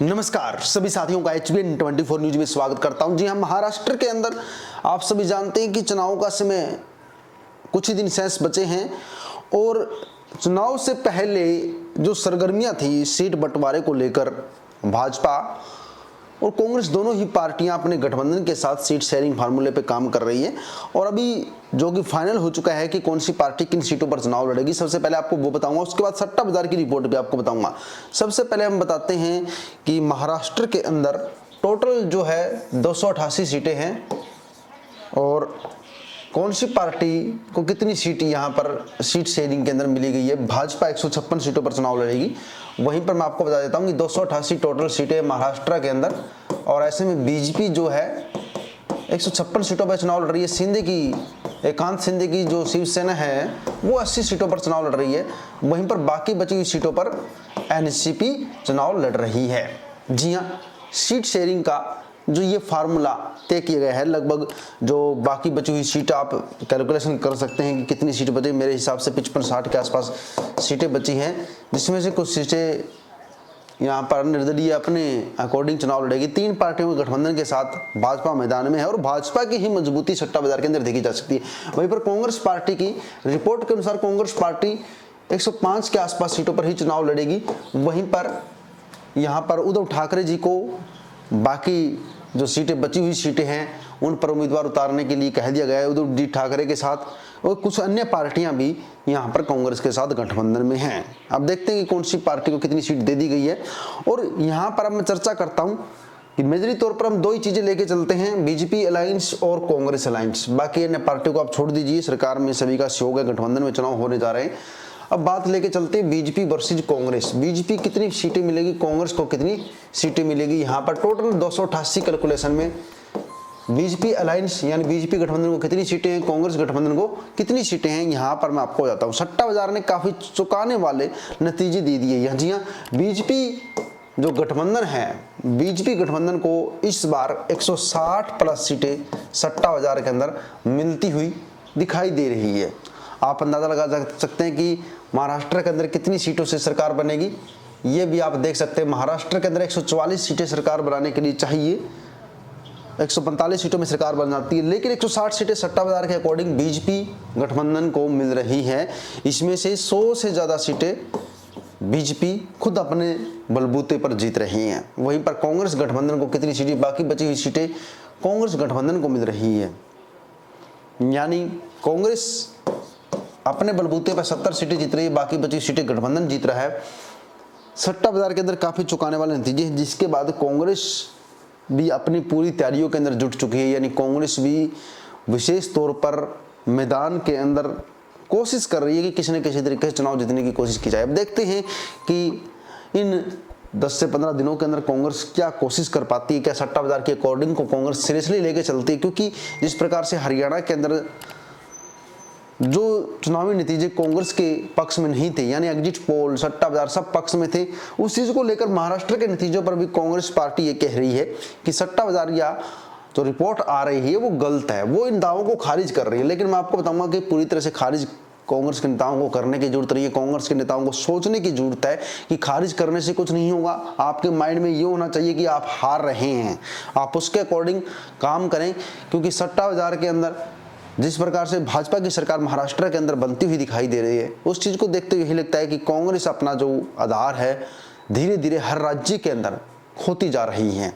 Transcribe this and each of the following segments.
नमस्कार सभी साथियों का HBN24 न्यूज में स्वागत करता हूं। जी हां, महाराष्ट्र के अंदर आप सभी जानते हैं कि चुनाव का समय कुछ ही दिन शेष बचे हैं और चुनाव से पहले जो सरगर्मियां थी सीट बंटवारे को लेकर भाजपा और कांग्रेस दोनों ही पार्टियां अपने गठबंधन के साथ सीट शेयरिंग फार्मूले पे काम कर रही है और अभी जो कि फाइनल हो चुका है कि कौन सी पार्टी किन सीटों पर चुनाव लड़ेगी। सबसे पहले आपको वो बताऊंगा, उसके बाद सट्टा बाजार की रिपोर्ट भी आपको बताऊंगा। सबसे पहले हम बताते हैं कि महाराष्ट्र के अंदर टोटल जो है 288 सीटें हैं और कौन सी पार्टी को कितनी सीट यहाँ पर सीट शेयरिंग के अंदर मिली गई है। भाजपा 156 सीटों पर चुनाव लड़ेगी। वहीं पर मैं आपको बता देता हूँ कि 288 टोटल सीटें महाराष्ट्र के अंदर और ऐसे में बीजेपी जो है 156 सीटों पर चुनाव लड़ रही है। शिंदे की एकांत शिंदे की जो शिवसेना है वो 80 सीटों पर चुनाव लड़ रही है। वहीं पर बाकी बची हुई सीटों पर एनसीपी चुनाव लड़ रही है। जी हाँ, सीट शेयरिंग का जो ये फार्मूला तय किया गया है, लगभग जो बाकी बची हुई सीट आप कैलकुलेशन कर सकते हैं कि कितनी सीट बची। मेरे हिसाब से 55-60 के आसपास सीटें बची हैं, जिसमें से कुछ सीटें यहाँ पर निर्दलीय अपने अकॉर्डिंग चुनाव लड़ेगी। तीन पार्टियों के गठबंधन के साथ भाजपा मैदान में है और भाजपा की ही मजबूती सट्टा बाजार के अंदर देखी जा सकती है। वहीं पर कांग्रेस पार्टी की रिपोर्ट के अनुसार कांग्रेस पार्टी 105 के आसपास सीटों पर ही चुनाव लड़ेगी। वहीं पर यहाँ पर उद्धव ठाकरे जी को बाकी जो सीटें बची हुई सीटें हैं उन पर उम्मीदवार उतारने के लिए कह दिया गया है उद्धव जी ठाकरे के साथ। और कुछ अन्य पार्टियां भी यहाँ पर कांग्रेस के साथ गठबंधन में हैं। अब देखते हैं कि कौन सी पार्टी को कितनी सीट दे दी गई है। और यहाँ पर अब मैं चर्चा करता हूँ कि मेजरी तौर पर हम दो ही चीजें लेके चलते हैं, बीजेपी अलायंस और कांग्रेस अलायंस। बाकी अन्य पार्टियों को आप छोड़ दीजिए, सरकार में सभी का सहयोग है, गठबंधन में चुनाव होने जा रहे हैं। अब बात लेके चलते हैं बीजेपी वर्सेज कांग्रेस। बीजेपी कितनी सीटें मिलेगी, कांग्रेस को कितनी सीटें मिलेगी। यहाँ पर टोटल 288 कैलकुलेशन में बीजेपी अलायंस यानी बीजेपी गठबंधन को कितनी सीटें हैं, कांग्रेस गठबंधन को कितनी सीटें हैं, यहाँ पर मैं आपको बताता हूँ। सट्टा बाजार ने काफी चौंकाने वाले नतीजे दे दिए। जी हाँ, बीजेपी जो गठबंधन है, बीजेपी गठबंधन को इस बार 160 प्लस सीटें सट्टा बाजार के अंदर मिलती हुई दिखाई दे रही है। आप अंदाजा लगा सकते हैं कि महाराष्ट्र के अंदर कितनी सीटों से सरकार बनेगी। ये भी आप देख सकते हैं, महाराष्ट्र के अंदर 144 सीटें सरकार बनाने के लिए चाहिए, 145 सीटों में सरकार बन जाती है, लेकिन 160 सीटें सट्टा बाजार के अकॉर्डिंग बीजेपी गठबंधन को मिल रही है। इसमें से 100 से ज़्यादा सीटें बीजेपी खुद अपने बलबूते पर जीत रही हैं। वहीं पर कांग्रेस गठबंधन को कितनी सीटें, बाकी बची हुई सीटें कांग्रेस गठबंधन को मिल रही है। यानी कांग्रेस अपने बलबूते पर 70 सीटें जीत रही है, बाकी बची सीटें गठबंधन जीत रहा है। सट्टा बाजार के अंदर काफी चौंकाने वाले नतीजे हैं, जिसके बाद कांग्रेस भी अपनी पूरी तैयारियों के अंदर जुट चुकी है। यानी कांग्रेस भी विशेष तौर पर मैदान के अंदर कोशिश कर रही है कि किसी न किसी तरीके से चुनाव जीतने की कोशिश की जाए। अब देखते हैं कि इन 10 से 15 दिनों के अंदर कांग्रेस क्या कोशिश कर पाती है, क्या सट्टा बाजार के अकॉर्डिंग को कांग्रेस सीरियसली लेके चलती है। क्योंकि जिस प्रकार से हरियाणा के अंदर जो चुनावी नतीजे कांग्रेस के पक्ष में नहीं थे, यानी एग्जिट पोल सट्टा बाजार सब पक्ष में थे, उस चीज को लेकर महाराष्ट्र के नतीजों पर भी कांग्रेस पार्टी ये कह रही है कि सट्टा बाजार या जो रिपोर्ट आ रही है वो गलत है, वो इन दावों को खारिज कर रही है। लेकिन मैं आपको बताऊंगा कि पूरी तरह से खारिज कांग्रेस के नेताओं को करने की जरूरत नहीं है। कांग्रेस के नेताओं को सोचने की जरूरत है कि खारिज करने से कुछ नहीं होगा। आपके माइंड में ये होना चाहिए कि आप हार रहे हैं, आप उसके अकॉर्डिंग काम करें। क्योंकि सट्टा बाजार के अंदर जिस प्रकार से भाजपा की सरकार महाराष्ट्र के अंदर बनती हुई दिखाई दे रही है, उस चीज को देखते हुए यही लगता है कि कांग्रेस अपना जो आधार है धीरे धीरे हर राज्य के अंदर खोती जा रही है।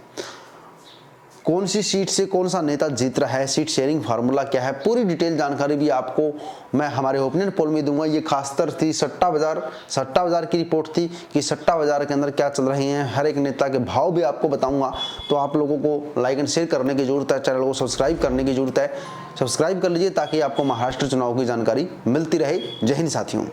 कौन सी सीट से कौन सा नेता जीत रहा है, सीट शेयरिंग फार्मूला क्या है, पूरी डिटेल जानकारी भी आपको मैं हमारे ओपिनियन पोल में दूंगा। ये खासतर थी सट्टा बाजार की रिपोर्ट थी कि सट्टा बाजार के अंदर क्या चल रहे हैं। हर एक नेता के भाव भी आपको बताऊंगा। तो आप लोगों को लाइक एंड शेयर करने की जरूरत है, चैनल को सब्सक्राइब करने की जरूरत है। सब्सक्राइब कर लीजिए ताकि आपको महाराष्ट्र चुनाव की जानकारी मिलती रहे। जय हिंद साथियों।